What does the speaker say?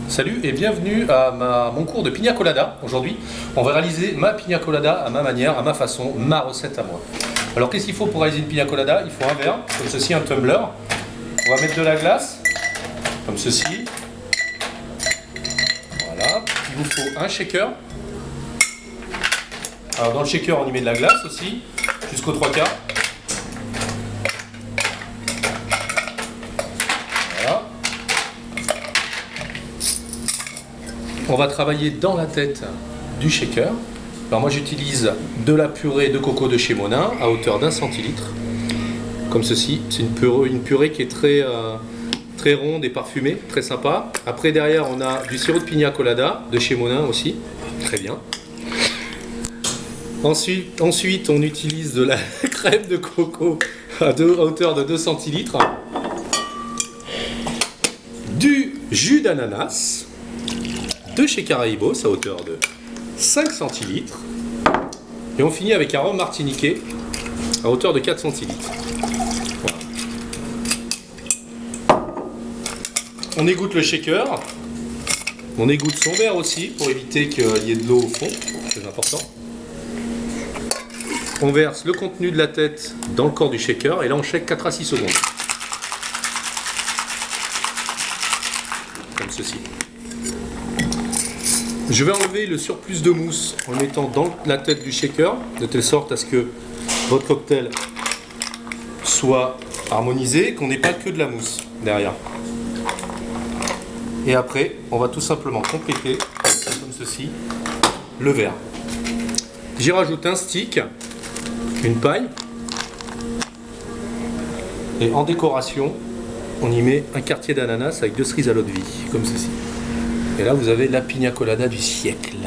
Salut et bienvenue à mon cours de pina colada. Aujourd'hui, on va réaliser ma pina colada à ma manière, à ma façon, ma recette à moi. Alors qu'est-ce qu'il faut pour réaliser une pina colada? Il faut un verre, comme ceci, un tumbler. On va mettre de la glace, comme ceci. Voilà. Il vous faut un shaker. Alors dans le shaker, on y met de la glace aussi, jusqu'aux 3/4. Voilà. On va travailler dans la tête du shaker. Alors moi j'utilise de la purée de coco de chez Monin à hauteur d'1 centilitre. Comme ceci. C'est une purée qui est très ronde et parfumée, très sympa. Après derrière on a du sirop de pina colada de chez Monin aussi. Très bien. Ensuite on utilise de la crème de coco à hauteur de 2 centilitres. Du jus d'ananas de chez Caraïbos à hauteur de 5 centilitres. Et on finit avec un rhum martiniquais à hauteur de 4 centilitres. Voilà. On égoutte le shaker. On égoutte son verre aussi pour éviter qu'il y ait de l'eau au fond. C'est important. On verse le contenu de la tête dans le corps du shaker et là on shake 4 à 6 secondes. Comme ceci. Je vais enlever le surplus de mousse en le mettant dans la tête du shaker, de telle sorte à ce que votre cocktail soit harmonisé, qu'on n'ait pas que de la mousse derrière. Et après, on va tout simplement compléter, comme ceci, le verre. J'y rajoute un stick, une paille, et en décoration, on y met un quartier d'ananas avec 2 cerises à l'eau de vie, comme ceci. Et là, vous avez la pina colada du siècle.